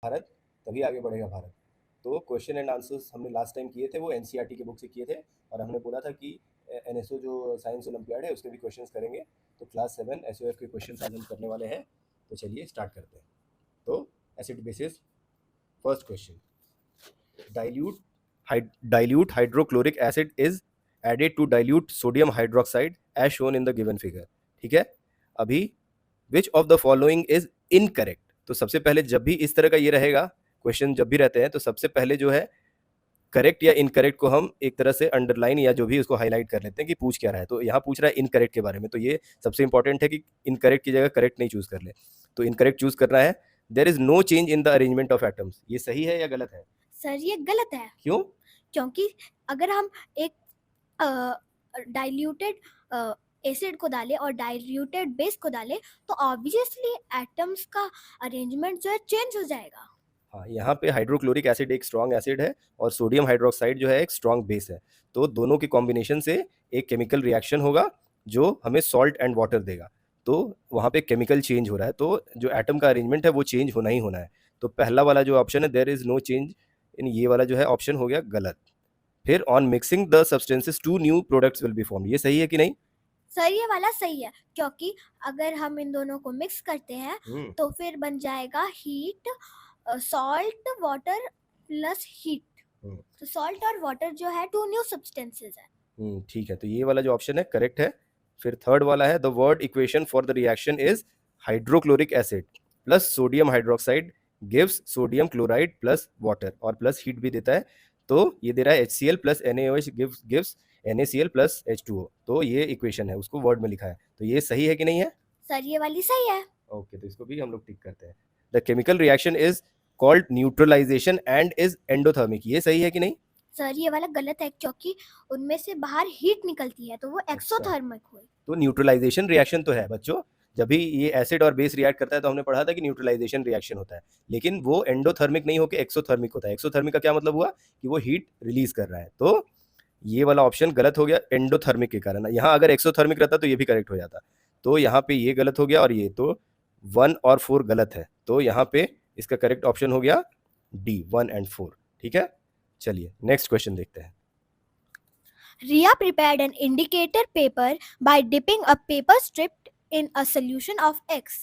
भारत, तभी आगे बढ़ेगा भारत। तो क्वेश्चन एंड आंसर्स हमने लास्ट टाइम किए थे, वो एनसीईआरटी की बुक से किए थे, और हमने बोला था कि एनएसओ जो साइंस ओलंपियाड है उसके भी क्वेश्चंस करेंगे। तो क्लास 7 एसओएफ के क्वेश्चंस आज हम करने वाले हैं। तो चलिए स्टार्ट करते हैं। तो acid basis, first question, dilute dilute hydrochloric acid is added to dilute sodium hydroxide as shown in the given figure। ठीक है, अभी which of the following is incorrect। तो सबसे पहले जब भी इस तरह का ये रहेगा क्वेश्चन, जब भी रहते हैं तो सबसे पहले जो है करेक्ट या इनकरेक्ट को हम एक तरह से अंडरलाइन या जो भी उसको हाईलाइट कर लेते हैं कि पूछ क्या रहा है। तो यहाँ पूछ रहा है इनकरेक्ट के बारे में, तो ये सबसे इंपॉर्टेंट है कि इनकरेक्ट की जगह करेक्ट नहीं चूज कर ले। तो इनकरेक्ट चूज करना है। There is no change in the arrangement of atoms, ये सही है या गलत है? सर ये गलत है। क्यों? क्योंकि अगर हम एक डाइल्यूटेड एसिड को डालें और डाइल्यूटेड बेस को डालें तो ऑब्वियसली एटम्स का अरेंजमेंट जो है चेंज हो जाएगा। हाँ, यहाँ पे हाइड्रोक्लोरिक एसिड एक स्ट्रॉन्ग एसिड है और सोडियम हाइड्रोक्साइड जो है एक स्ट्रॉन्ग बेस है। तो दोनों के कॉम्बिनेशन से एक केमिकल रिएक्शन होगा जो हमें सॉल्ट एंड वाटर देगा। तो वहाँ पे केमिकल चेंज हो रहा है, तो जो एटम का अरेंजमेंट है वो चेंज होना ही होना है। तो पहला वाला जो ऑप्शन है there is no change in, ये वाला जो है ऑप्शन हो गया गलत। फिर on mixing the substances to new products will be form, ये सही है कि नहीं? सर ये वाला सही है, क्योंकि अगर हम इन दोनों को मिक्स करते हैं तो फिर बन जाएगा heat, salt water plus heat. तो सॉल्ट और वाटर जो है टू न्यू सब्सटेंसेस है। ठीक है, तो ये वाला जो ऑप्शन है करेक्ट है। फिर थर्ड वाला है the word equation for the reaction is hydrochloric acid plus sodium hydroxide gives sodium chloride plus water, और प्लस हीट भी देता है। तो ये दे रहा है HCl plus NaOH gives NaCl plus H2O। तो ये इक्वेशन है, उसको वर्ड में लिखा है। तो ये सही है कि नहीं है? सर ये वाली सही है। ओके, तो इसको भी हम लोग टिक करते हैं। The chemical reaction is called neutralization and is endothermic, ये सही है कि नहीं? सर ये वाला गलत है, क्योंकि उनमें से बाहर हीट निकलती है तो वो एक्सोथर्मिक हुई। तो न्यूट्रलाइजेशन रिएक्शन तो है बच्चों, जब भी ये एसिड और बेस रिएक्ट करता है तो हमने पढ़ा था कि न्यूट्रलाइजेशन रिएक्शन होता है, लेकिन वो एंडोथर्मिक नहीं होकर एक्सोथर्मिक होता है। एक्सोथर्मिक का क्या मतलब हुआ कि वो हीट रिलीज कर रहा है। तो ये वाला ऑप्शन गलत हो गया एंडोथर्मिक के कारण। यहाँ अगर एक्सोथर्मिक रहता तो ये भी करेक्ट हो जाता। तो यहाँ पे ये गलत हो गया, और ये तो 1 और 4 गलत है। तो यहाँ पे इसका करेक्ट ऑप्शन हो गया डी, 1 एंड 4। ठीक है, चलिए नेक्स्ट क्वेश्चन देखते हैं। Ria prepared an indicator paper by dipping a paper strip in a solution of X.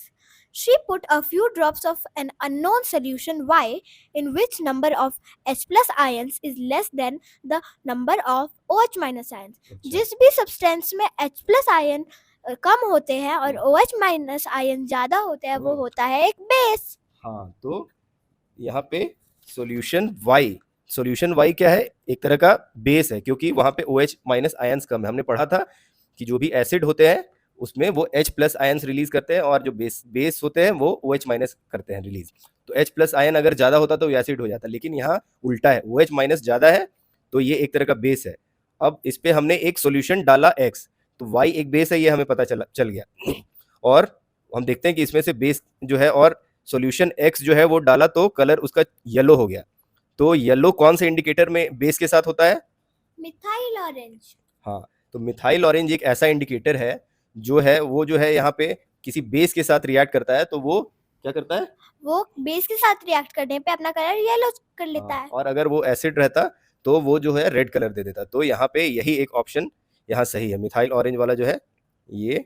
She put a few drops of an unknown solution Y in which number of H plus ions is less than the number of OH minus ions. जिस भी substance में H plus ion कम होते हैं और OH minus ion ज्यादा होते हैं वो होता है एक बेस। हाँ, तो यहाँ पे सॉल्यूशन Y क्या है? एक तरह का बेस है, क्योंकि वहां पे OH माइनस आयंस कम है। हमने पढ़ा था कि जो भी एसिड होते हैं उसमें वो H प्लस आयंस रिलीज करते हैं, और जो बेस होते हैं वो OH माइनस करते हैं रिलीज। तो H प्लस आयन अगर ज्यादा होता तो एसिड हो जाता, लेकिन यहाँ उल्टा है, OH माइनस ज्यादा है तो ये एक तरह का बेस है। अब इस पे हमने एक सोल्यूशन डाला X, तो Y एक बेस है, ये हमें पता चल गया। और हम देखते हैं कि इसमें से बेस जो है और सॉल्यूशन X जो है वो डाला तो कलर उसका येलो हो गया। तो येलो कौन से इंडिकेटर में बेस के साथ होता है? Methyl orange. हाँ, तो मिथाइल ऑरेंज एक ऐसा इंडिकेटर है जो है वो जो है यहाँ पे किसी बेस के साथ रिएक्ट करता है, तो वो क्या करता है? वो बेस के साथ रिएक्ट करने पे अपना कलर येलो कर लेता है। और अगर वो एसिड रहता तो वो जो है रेड कलर दे देता। तो यहाँ पे यही एक ऑप्शन यहाँ सही है, मिथाइल ऑरेंज वाला जो है ये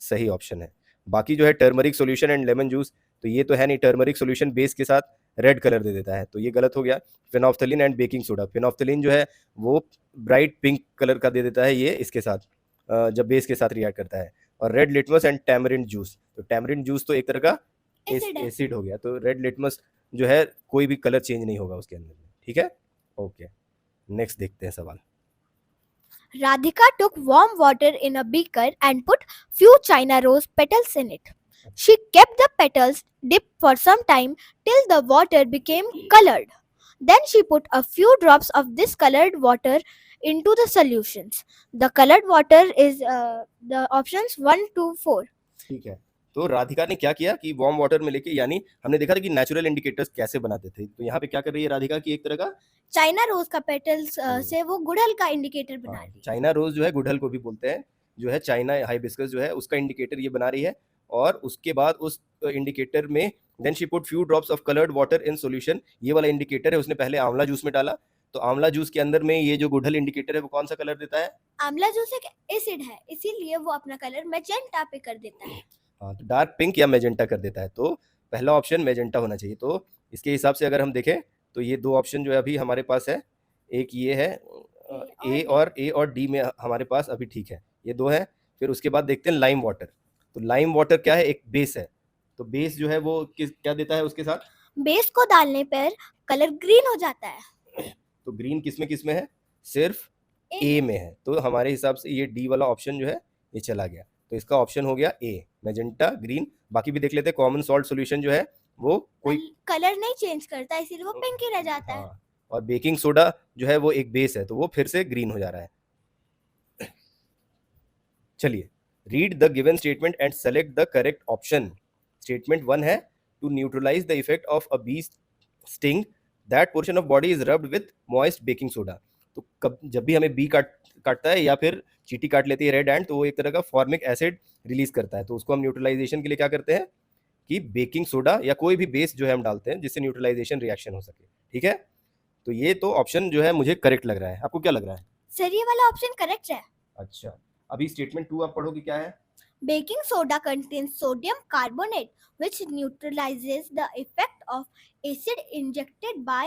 सही ऑप्शन है। बाकी जो है turmeric solution and lemon juice, तो ये तो है नहीं, टर्मरिक सॉल्यूशन बेस के साथ रेड कलर दे देता है, तो ये गलत हो गया। Phenolphthalein and baking soda, phenolphthalein जो है वो ब्राइट पिंक कलर का दे देता है ये इसके साथ, जब बेस के साथ रिएक्ट करता है। और red litmus and tamarind juice, तो टैमरिंड जूस तो एक तरह का एसिड हो गया, तो रेड लिटमस जो है कोई भी कलर चेंज नहीं होगा उसके अंदर। ठीक है, ओके, नेक्स्ट देखते हैं सवाल। Radhika took warm water in a beaker and put few China rose petals in it. She kept the petals dipped for some time till the water became colored. Then she put a few drops of this colored water into the solutions. The colored water is the options 1 to 4. ठीक है, तो राधिका ने क्या किया कि warm water में लेके, यानी हमने देखा था कि नेचुरल इंडिकेटर्स कैसे बनाते थे, तो यहाँ पे क्या कर रही है राधिका की एक तरह का चाइना रोज का पेटल्स से वो गुड़हल का इंडिकेटर बना रही है। चाइना रोज जो है गुड़हल को भी बोलते हैं, जो है चाइना हाइबिस्कस जो है उसका इंडिकेटर ये बना रही है। और उसके बाद उस इंडिकेटर में then she put few drops of coloured water in solution. ये वाला इंडिकेटर है, उसने पहले आंवला जूस में डाला, तो आंवला जूस के अंदर में ये जो गुड़हल इंडिकेटर है वो कौन सा कलर देता है? आंवला जूस एक एसिड है, इसीलिए वो अपना कलर मैजेंटा पे कर देता है। हाँ, तो डार्क पिंक या मैजेंटा कर देता है, तो पहला ऑप्शन मैजेंटा होना चाहिए। तो इसके हिसाब से अगर हम देखें तो ये दो ऑप्शन जो है अभी हमारे पास है, एक ये है ए और डी में हमारे पास अभी ठीक है, ये दो है। फिर उसके बाद देखते हैं लाइम वाटर। तो लाइम वाटर क्या है? एक बेस है, तो बेस जो है वो क्या देता है उसके साथ? बेस को डालने पर कलर ग्रीन हो जाता है। तो ग्रीन किस में है? सिर्फ ए में है, तो हमारे हिसाब से ये डी वाला ऑप्शन जो है ये चला गया। तो इसका ऑप्शन हो गया ए, मैजेंटा ग्रीन। बाकी भी देख लेते हैं। कॉमन सॉल्ट सॉल्यूशन जो है वो कोई कलर नहीं चेंज करता, इसीलिए वो पिंक ही रह जाता है। हाँ, और बेकिंग सोडा जो है वो एक बेस है, तो वो फिर से ग्रीन हो जा रहा है। चलिए, read the given statement and select the correct option. Statement 1 है to neutralize the effect of a bee sting that portion of body is rubbed with moist baking soda. तो जब भी हमें बी काटता है या फिर चींटी काट लेती है रेड एंड, तो वो एक तरह का फॉर्मिक एसिड रिलीज करता है, तो उसको हम न्यूट्रलाइजेशन के लिए क्या करते हैं कि बेकिंग सोडा या कोई भी बेस जो है हम डालते हैं जिससे न्यूट्रलाइजेशन रिएक्शन हो सके। ठीक है, तो ये तो ऑप्शन जो है मुझे करेक्ट लग रहा है। आपको क्या लग रहा है? सर ये वाला ऑप्शन करेक्ट है। अच्छा, अभी स्टेटमेंट 2 आप पढ़ोगे, क्या है? Baking soda contains sodium carbonate which neutralizes the effect of acid injected by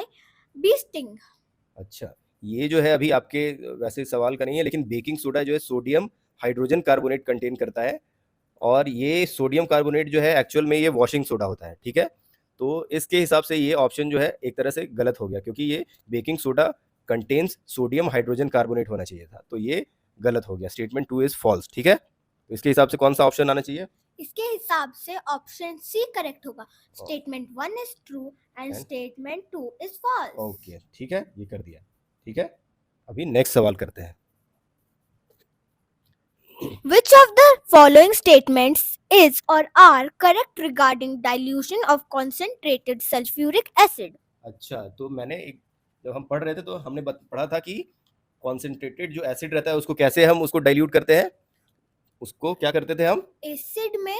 bee sting. अच्छा, ये जो है अभी आपके वैसे सवाल का नहीं है, लेकिन बेकिंग सोडा जो है सोडियम हाइड्रोजन कार्बोनेट कंटेन करता है, और ये सोडियम कार्बोनेट जो है एक्चुअल में ये वॉशिंग सोडा होता है। ठीक है, तो इसके हिसाब से ये ऑप्शन जो है एक तरह से गलत हो गया, क्योंकि ये baking soda contains sodium hydrogen carbonate होना चाहिए था, तो ये गलत हो गया। Statement 2 is false. ठीक है, तो इसके हिसाब से कौन सा ऑप्शन आना चाहिए? इसके हिसाब से ऑप्शन सी करेक्ट होगा। Statement 1 is true and statement 2 is false. Okay, ठीक है, ये कर दिया। ठीक है, अभी नेक्स्ट सवाल करते हैं। Which of the following statements is or are correct regarding dilution of concentrated sulfuric acid? अच्छा, तो मैंने जब हम पढ़ रहे थे तो हमने पढ़ा था कि कॉन्सेंट्रेटेड जो एसिड रहता है उसको कैसे हम उसको डाइल्यूट करते हैं, उसको क्या करते थे हम? एसिड में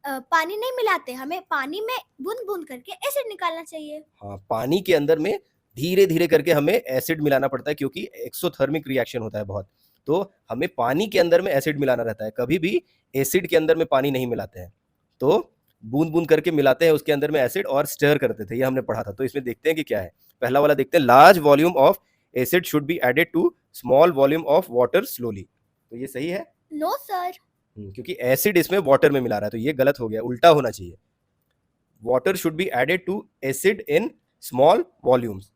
पानी नहीं मिलाते, हमें पानी में बूंद बूंद करके एसिड निकालना चाहिए। हाँ, पानी के अंदर में धीरे धीरे करके हमें एसिड मिलाना पड़ता है, क्योंकि एक्सोथर्मिक रिएक्शन होता है बहुत, तो हमें पानी के अंदर में एसिड मिलाना रहता है। कभी भी एसिड के अंदर में पानी नहीं मिलाते हैं, तो बूंद बूंद करके मिलाते हैं उसके अंदर में एसिड और स्टर करते थे, ये हमने पढ़ा था। तो इसमें देखते हैं कि क्या है। पहला वाला देखते हैं, large volume of acid should be added to small volume of water slowly. तो ये सही है? नो सर, क्योंकि एसिड इसमें वाटर में मिला रहा है, तो ये गलत हो गया, उल्टा होना चाहिए। Water should be added to acid in small volumes.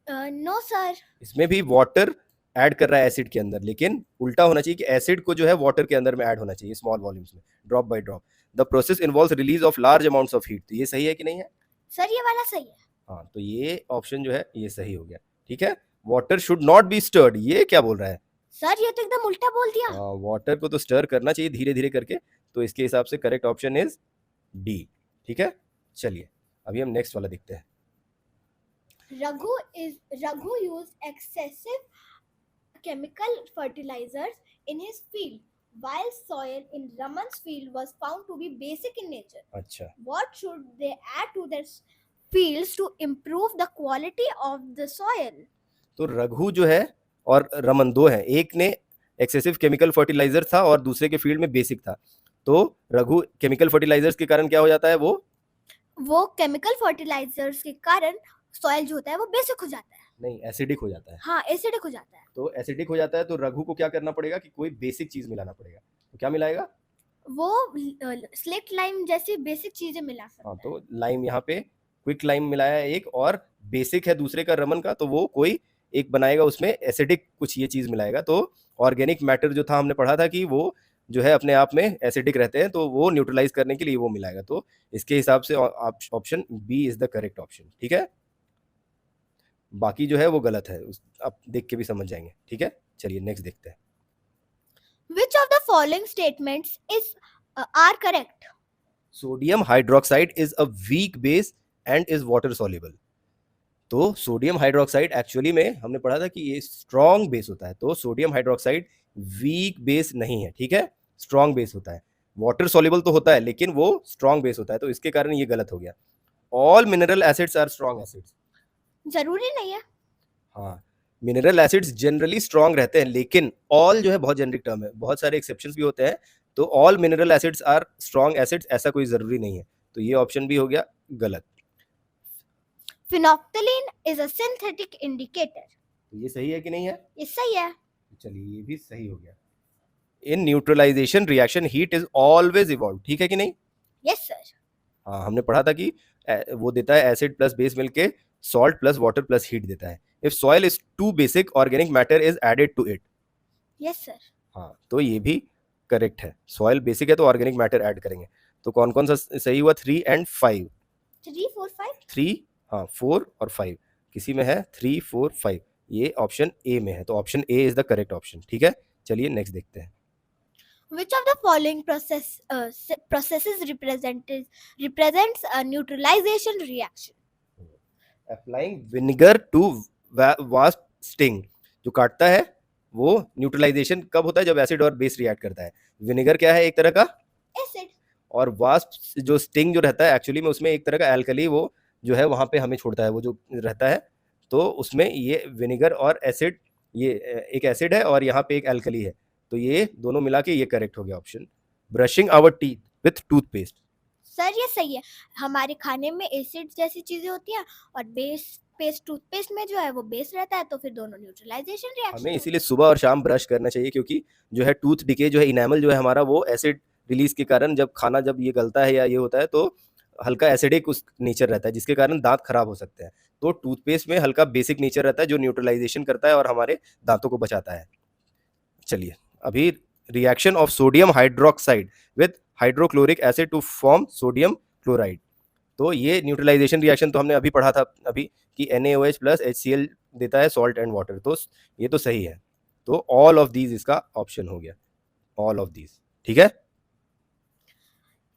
No sir, इसमें भी वाटर ऐड कर रहा है एसिड के अंदर, लेकिन उल्टा होना चाहिए कि एसिड को जो है वाटर के अंदर में ऐड होना चाहिए स्मॉल वॉल्यूम्स में, drop by drop. The process involves release of large amounts of heat. तो ये सही है कि नहीं है? सर ये वाला सही है। हाँ, तो ये ऑप्शन जो है ये सही हो गया। ठीक है, water should not be stirred, ये क्या बोल रहा है? सर ये तो एकदम उल्टा बोल दिया। वाटर को तो स्टर करना चाहिए धीरे धीरे करके, तो इसके हिसाब से करेक्ट ऑप्शन इज डी। ठीक है, चलिए अभी हम नेक्स्ट वाला देखते हैं। Raghu used excessive chemical fertilizers in his field, while soil in Raman's field was found to be basic in nature. अच्छा, What should they add to their fields to improve the quality of the soil? तो रघु जो है और रमन दो हैं, एक ने excessive chemical fertiliser था और दूसरे के फील्ड में बेसिक था। तो रघु केमिकल फर्टिलाइजर्स के कारण क्या हो जाता है, वो केमिकल फर्टिलाइजर्स के कारण सॉइल जो होता है वो बेसिक हो जाता है। नहीं, एसिडिक हो जाता है। हाँ, एसिडिक हो जाता है। तो एसिडिक हो जाता है, तो रघु को क्या करना पड़ेगा कि कोई बेसिक चीज मिलाना पड़ेगा। तो क्या मिलाएगा? वो स्लेट लाइम जैसी बेसिक चीजें मिला सकता है। तो लाइम यहाँ पे क्विक लाइम मिलाया है एक, और बेसिक है दूसरे का रमन का, तो वो कोई एक बनाएगा उसमें एसिडिक कुछ ये चीज मिलाएगा। तो ऑर्गेनिक मैटर जो था हमने पढ़ा था कि वो जो है अपने आप में एसिडिक रहते हैं, तो वो न्यूट्रलाइज करने के लिए वो मिलाएगा। तो इसके हिसाब से option B is the correct option. ठीक है, बाकी जो है वो गलत है, आप देख के भी समझ जाएंगे। ठीक है, चलिए नेक्स्ट देखते हैं। Which of the following statements are correct? Sodium hydroxide is a weak base and is water soluble. तो सोडियम हाइड्रोक्साइड एक्चुअली में हमने पढ़ा था कि ये स्ट्रॉन्ग बेस होता है, तो सोडियम हाइड्रोक्साइड वीक बेस नहीं है। ठीक है, स्ट्रॉन्ग बेस होता है। वाटर सॉल्युबल तो होता है लेकिन वो स्ट्रॉन्ग बेस होता है, तो इसके कारण ये गलत हो गया। All mineral acids are strong acids. जरूरी नहीं है। हाँ, मिनरल एसिड्स जनरली स्ट्रॉन्ग रहते हैं, लेकिन ऑल जो है बहुत जेनरिक टर्म है, बहुत सारे एक्सेप्शंस भी होते हैं। तो all mineral acids are strong acids ऐसा कोई जरूरी नहीं है, तो ये ऑप्शन भी हो गया गलत। Phenolphthalein is a synthetic indicator. तो ये सही है कि नहीं है? ये सही है। चलिए ये भी सही हो गया। In neutralisation reaction heat is always evolve, ठीक है कि नहीं? Yes sir. हाँ, हमने पढ़ा था कि वो देता है एसिड प्लस बेस मिलके salt plus water plus heat देता है। If soil is too basic organic matter is added to it. Yes sir. हाँ, तो ये भी करेक्ट है। सॉइल बेसिक है तो ऑर्गेनिक मैटर ऐड करेंगे। तो कौन कौन सा सही हुआ? 3 and 5। 3, 4, 5। 3, हाँ 4 और 5 किसी में है? 3, 4, 5 ये ऑप्शन ए में है, तो option A is the correct option. ठीक है, चलिए नेक्स्ट देखते हैं। Which of the following processes represents a neutralization reaction? Applying vinegar to wasp sting. जो काटता है वो न्यूट्रलाइजेशन कब होता है? जब एसिड और बेस रिएक्ट करता है। विनेगर क्या है? एक तरह का Acid. और वास्प जो स्टिंग जो रहता है एक्चुअली में उसमें एक तरह का एल्कली वो जो है वहां पे हमें छोड़ता है, वो जो रहता है। तो उसमें ये विनेगर और एसिड, ये एक एसिड है और यहाँ पे एक एल्कली है, तो ये दोनों मिला के ये करेक्ट हो गया option. Brushing our teeth with toothpaste. Sir ये सही है। हमारे खाने में एसिड जैसी चीजें होती हैं और टूथपेस्ट में जो है वो बेस रहता है, तो फिर दोनों न्यूट्रलाइजेशन रिएक्शन। हमें इसीलिए सुबह और शाम ब्रश करना चाहिए, क्योंकि जो है टूथ डिके जो है इनेमल जो है हमारा वो एसिड रिलीज के कारण जब खाना जब ये गलता है या ये होता है तो हल्का एसिडिक उस नेचर रहता है, जिसके कारण दांत खराब हो सकते हैं। तो टूथपेस्ट में हल्का बेसिक नेचर रहता है जो न्यूट्रलाइजेशन करता है और हमारे दांतों को बचाता है। चलिए अभी reaction of sodium hydroxide with hydrochloric acid to form sodium chloride. तो ये न्यूट्रलाइजेशन रिएक्शन तो हमने अभी पढ़ा था अभी कि NaOH प्लस HCl देता है सॉल्ट एंड वाटर, तो ये तो सही है। तो ऑल ऑफ दीज इसका ऑप्शन हो गया, ऑल ऑफ दीज। ठीक है,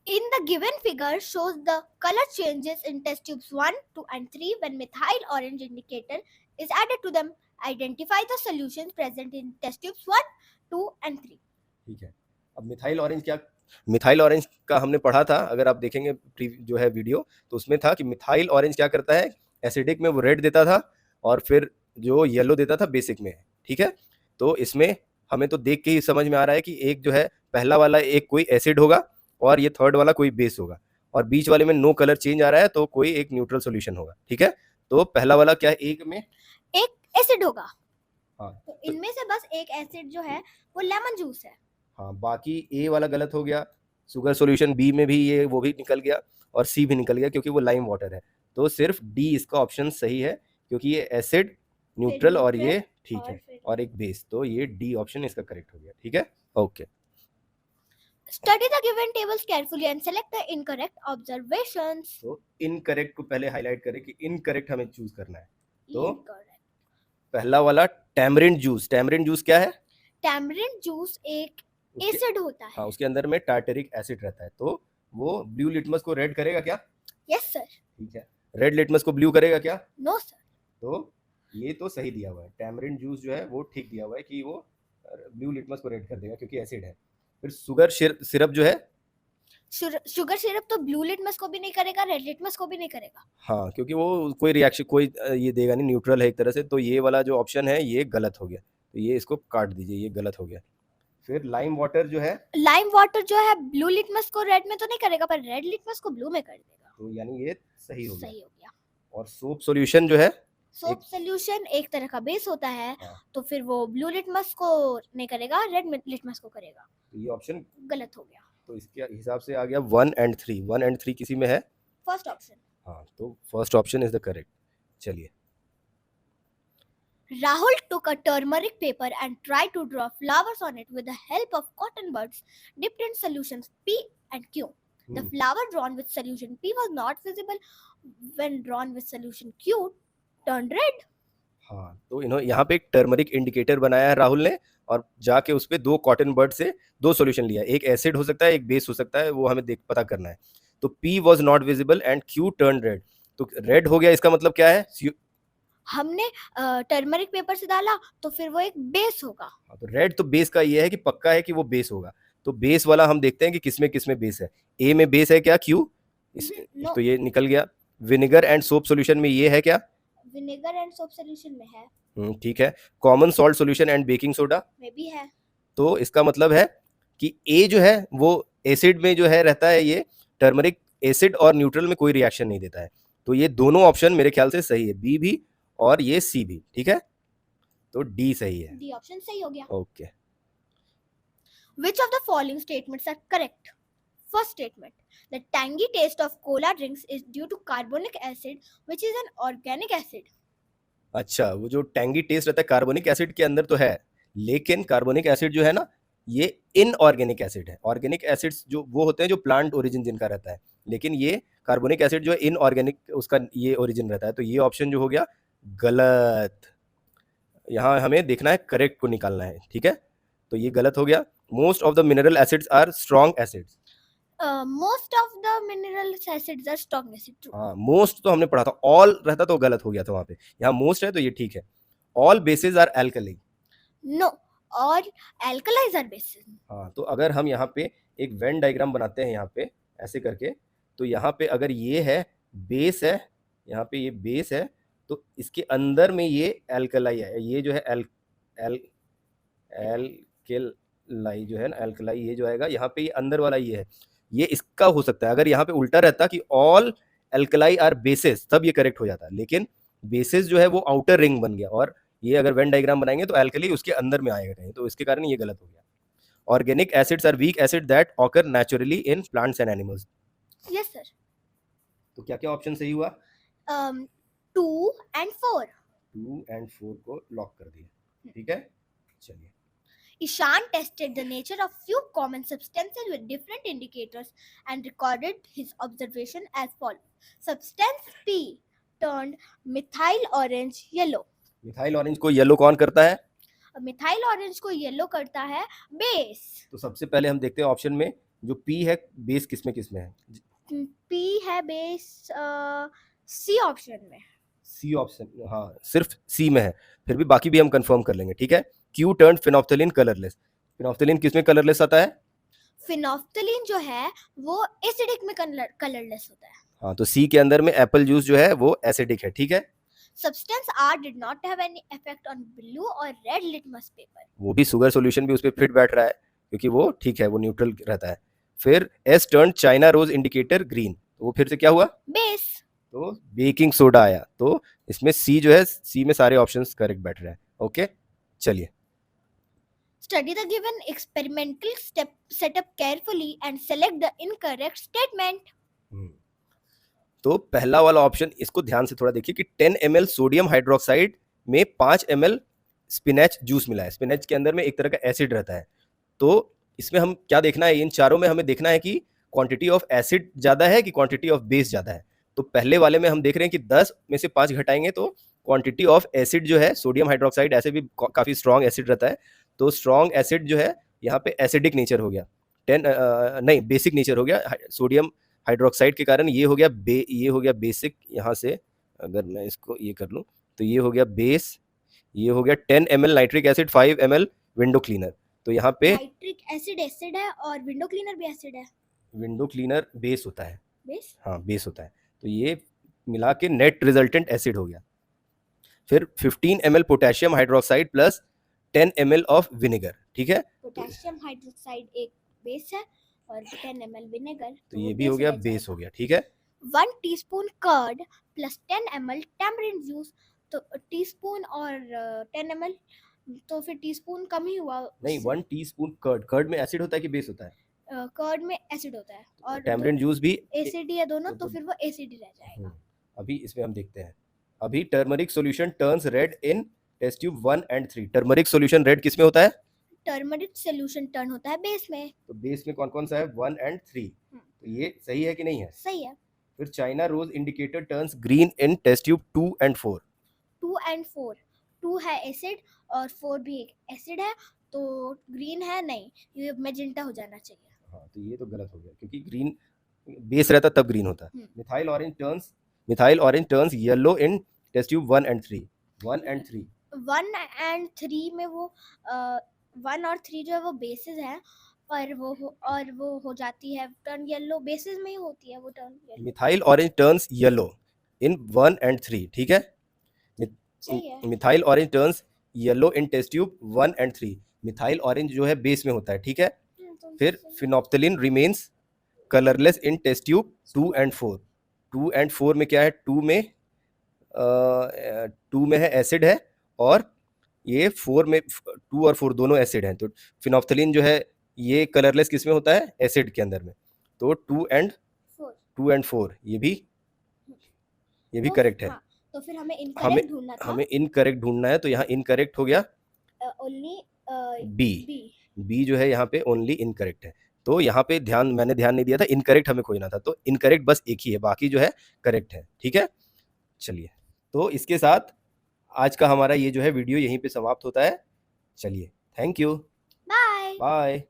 In the given figure shows the color changes in test tubes 1, 2 and 3 when methyl orange indicator is added to them. Identify the solutions present in test tubes 1, 2 and 3. ठीक है। अब methyl orange क्या? Methyl orange का हमने पढ़ा था, अगर आप देखेंगे जो है वीडियो तो उसमें था कि मिथाइल ऑरेंज क्या करता है, एसिडिक में वो रेड देता था और फिर जो येलो देता था बेसिक में। ठीक है, तो इसमें हमें तो देख के ही समझ में आ रहा है कि एक जो है पहला वाला एक कोई एसिड होगा और ये थर्ड वाला कोई बेस होगा, और बीच वाले में नो कलर चेंज आ रहा है तो कोई एक न्यूट्रल सॉल्यूशन होगा। ठीक है, तो पहला वाला क्या है, एक में एक एसिड होगा। हाँ, तो इनमें से बस एक एसिड जो है वो लेमन जूस है। हाँ, बाकी ए वाला गलत हो गया। शुगर सॉल्यूशन बी में भी ये वो भी निकल गया और सी भी निकल गया क्योंकि वो लाइम वाटर है। तो सिर्फ डी इसका ऑप्शन सही है, क्योंकि ये एसिड न्यूट्रल और ये ठीक है और एक बेस, तो ये डी ऑप्शन इसका करेक्ट हो गया। ठीक है, okay. Study the given tables carefully and select the incorrect observations. तो इनकरेक्ट को पहले हाईलाइट करें कि इनकरेक्ट हमें चूज करना है। तो Incorrect. पहला वाला टैमरिंड जूस। टैमरिंड जूस क्या है? टैमरिंड जूस एक एसिड होता है। हाँ, उसके अंदर में टार्टरिक एसिड रहता है, तो वो ब्लू लिटमस को रेड करेगा क्या? Yes sir. ठीक है, रेड लिटमस को ब्लू करेगा क्या? No sir. तो ये तो सही दिया हुआ है, टैमरिंड जूस जो है वो ठीक दिया हुआ है कि वो ब्लू लिटमस को रेड कर देगा क्योंकि एसिड है। फिर शुगर सिरप जो है, शुगर सिरप तो ब्लू लिटमस को भी नहीं करेगा, रेड लिटमस को भी नहीं करेगा। हाँ, क्योंकि वो कोई रिएक्शन कोई ये देगा नहीं, न्यूट्रल है एक तरह से। तो ये वाला जो ऑप्शन है ये गलत हो गया, तो ये इसको काट दीजिए, ये गलत हो गया। फिर लाइम वाटर जो है, लाइम वाटर जो है ब्लू लिटमस को रेड में तो नहीं करेगा पर रेड लिटमस को ब्लू में कर देगा, तो यानी ये सही हो गया। सही हो गया। और सोप सॉल्यूशन जो है, सोप सॉल्यूशन एक तरह का बेस होता है, हाँ, तो फिर वो ब्लू लिटमस को नहीं करेगा, रेड लिटमस को करेगा। तो ये ऑप्शन गलत हो गया। तो इसके हिसाब से आ गया 1 and 3। 1 and 3 किसी में है? First option. हाँ, तो first option is the correct. चलिए, Rahul took a turmeric paper and tried to draw flowers on it with the help of cotton buds dipped in solutions P and Q. The flower drawn with solution P was not visible when drawn with solution Q turned red. हाँ, तो इन्होंने यहाँ पे एक turmeric indicator बनाया है राहुल ने, और जाके उस पे दो कॉटन बर्ड से दो सॉल्यूशन लिया, एक एसिड हो सकता है एक बेस हो सकता है, वो हमें पता करना है। तो P was not visible and Q turned red, तो रेड हो गया, इसका मतलब क्या है? हमने टर्मरिक पेपर से डाला तो फिर वो एक बेस होगा। तो रेड तो बेस का ये है कि पक्का है कि वो बेस होगा, तो बेस वाला हम देखते हैं कि किसमें किसमें बेस है। ए में बेस है क्या, क्यू, No. तो ये निकल गया। विनेगर एंड सोप सॉल्यूशन में ये है क्या, विनेगर एंड सोप सॉल्यूशन में है, ठीक है। Common salt solution and baking soda में भी है। तो इसका मतलब है कि ए जो है वो एसिड में जो है रहता है, ये टर्मरिक एसिड और न्यूट्रल में कोई रिएक्शन नहीं देता है। तो ये दोनों ऑप्शन मेरे ख्याल से सही है, बी भी और ये सी भी, ठीक है, तो डी सही है। डी ऑप्शन सही हो गया। Okay. Which of the following statements are correct? First statement: the tangy taste of cola drinks is due to carbonic acid, which is an organic acid. अच्छा, वो जो टैंगी टेस्ट रहता है कार्बोनिक एसिड के अंदर तो है, लेकिन कार्बोनिक एसिड जो है ना ये इनऑर्गेनिक एसिड है। ऑर्गेनिक एसिड्स जो वो होते हैं जो प्लांट ओरिजिन जिनका रहता है, लेकिन ये कार्बोनिक एसिड जो है इनऑर्गेनिक उसका ये ओरिजिन रहता है। तो ये ऑप्शन जो हो गया गलत। यहाँ हमें देखना है, करेक्ट को निकालना है, ठीक है, तो ये गलत हो गया। Most of the mineral acids are strong acids. Most of the mineral acids are strong acid. True. हाँ, मोस्ट तो हमने पढ़ा था, ऑल रहता तो गलत हो गया था वहां पे, यहाँ मोस्ट है तो ये ठीक है। All bases are alkali. No, all alkalis are bases. हाँ, तो अगर हम यहाँ पे एक वेन डायग्राम बनाते हैं यहाँ पे ऐसे करके, तो यहाँ पे अगर ये है बेस है, यहाँ पे ये बेस है, तो इसके अंदर में ये एल्कलाई है, ये जो है एल्केलाई जो है ना, एल्कलाई ये जो आएगा यहाँ पे, ये अंदर वाला ये है, ये इसका हो सकता है। अगर यहाँ पे उल्टा रहता कि ऑल एल्कलाई आर बेसिस तब ये करेक्ट हो जाता, लेकिन बेसिस जो है वो आउटर रिंग बन गया, और ये अगर वेन डायग्राम बनाएंगे तो एल्कली उसके अंदर में आएगा कहीं, तो इसके कारण ये गलत हो गया। Organic acids are weak acid that occur naturally in plants and animals. Yes, sir. तो क्या क्या ऑप्शन सही हुआ, 2 and 4. 2 and 4 को लॉक कर दिया, ठीक है, चलिए। Ishan tested the nature of few common substances with different indicators and recorded his observation as follows. Substance P turned methyl orange yellow. Methyl orange को येलो कौन करता है, मिथाइल ऑरेंज को येलो करता है बेस। तो सबसे पहले हम देखते हैं ऑप्शन में जो पी है, बेस किसमें किसमें है, पी है बेस सी ऑप्शन में। सी ऑप्शन, हाँ सिर्फ सी में है, फिर भी बाकी भी हम कंफर्म कर लेंगे, ठीक है। Q turn phenolphthalein colourless, phenolphthalein किसमें कलरलेस आता है, फिनोफ्थलीन जो है वो एसिडिक में कलरलेस होता है। हाँ, तो सी के अंदर में एप्पल जूस जो है वो एसिडिक है, ठीक है। Substance R did not have any effect on blue or red litmus paper. वो भी शुगर सॉल्यूशन भी उस पर फिट बैठ रहा है, क्योंकि वो ठीक है, वो न्यूट्रल रहता है। फिर as turn China rose indicator green, तो वो फिर से क्या हुआ, बेस। तो बेकिंग सोडा आया, तो इसमें सी जो है, सी में सारे ऑप्शंस करेक्ट बैठ रहे हैं, ओके चलिए। Study the given experimental setup carefully and select the incorrect statement. तो पहला वाला ऑप्शन, इसको ध्यान से थोड़ा देखिए कि 10 ml सोडियम हाइड्रोक्साइड में 5 ml स्पिनच जूस मिला है। स्पिनच के अंदर में एक तरह का एसिड रहता है, तो इसमें हम क्या देखना है, इन चारों में हमें देखना है कि क्वांटिटी ऑफ एसिड ज़्यादा है कि क्वांटिटी ऑफ बेस ज़्यादा है। तो पहले वाले में हम देख रहे हैं कि 10 में से 5 घटाएंगे तो क्वांटिटी ऑफ एसिड जो है, सोडियम हाइड्रोक्साइड ऐसे भी काफ़ी स्ट्रॉन्ग एसिड रहता है, तो स्ट्रॉन्ग एसिड जो है यहाँ पे एसिडिक नेचर हो गया, 10 नहीं बेसिक नेचर हो गया, सोडियम हाइड्रोक्साइड के कारण ये हो गया ये हो गया बेसिक। यहाँ से अगर मैं इसको ये कर लूँ तो ये हो गया बेस, ये हो गया 10 ml nitric acid, 5 ml window cleaner. तो यहाँ पे नाइट्रिक एसिड एसिड है और विंडो क्लीनर भी एसिड है। विंडो क्लीनर बेस होता है, बेस, हाँ बेस होता है, तो ये मिला के नेट रिजल्टेंट एसिड हो गया। फिर 15 ml potassium hydroxide plus 10 ml of vinegar, ठीक है, पोटेशियम हाइड्रोक्साइड एक बेस है और 10 ml विनेगर, तो ये भी हो गया बेस हो गया, ठीक है। 1 teaspoon curd plus 10 ml tamarind juice, तो टीस्पून और 10 ml, तो फिर टीस्पून कम ही हुआ। नहीं, 1 टीस्पून कर्ड, कर्ड में एसिड होता है कि बेस होता है, कर्ड में एसिड होता है और टैमरिंड जूस भी एसिड ही है दोनों, तो फिर वो एसिड ही रह जाएगा। अभी इसमें हम देखते हैं, अभी turmeric solution turns red in test tube 1 and 3। Turmeric solution red किस में होता है, टर्मरिक सॉल्यूशन टर्न होता है बेस में, तो बेस में कौन कौन सा है, 1 and 3, तो ये सही है कि नहीं है, सही है। फिर China rose indicator turns green in test tube 2 and 4। 2 and 4, 2 है एसिड और 4 भी एक एसिड है, तो ग्रीन है नहीं, ये मैजेंटा हो जाना चाहिए। हाँ, तो ये तो गलत हो गया क्योंकि ग्रीन बेस रहता तब ग्रीन होता। Methyl orange turns yellow in test tube 1 and 3। 1 and 3, 1 and 3 में वो 1 और 3 जो है वो बेसिस है, और वो हो जाती है टर्न येलो, बेसिस में ही होती है वो turn yellow. Methyl orange turns yellow in 1 and 3, ठीक है। सही है। Methyl orange turns yellow in test tube 1 and 3। Methyl orange जो है बेस में होता है, ठीक है। फिर phenolphthalein remains colourless in test tube 2 and 4। 2 and 4 में क्या है, 2 में है एसिड है, और ये 4 में 2 और 4 दोनों एसिड हैं। तो फिनोप्थलीन जो है ये कलरलेस किस में होता है, एसिड के अंदर में। तो 2 and 4 ये भी करेक्ट है। हाँ, तो फिर हमें इनकरेक्ट ढूंढना था। हमें इनकरेक्ट ढूंढना है, तो यहाँ इनकरेक्ट हो गया ओनली बी जो है यहाँ पे ओनली इनकरेक्ट है। तो यहाँ पे मैंने ध्यान नहीं दिया था, इनकरेक्ट हमें खोजना था, तो इनकरेक्ट बस एक ही है, बाकी जो है करेक्ट है, ठीक है। चलिए, तो इसके साथ आज का हमारा ये जो है वीडियो यहीं पे समाप्त होता है। चलिए, थैंक यू, बाय। बाय।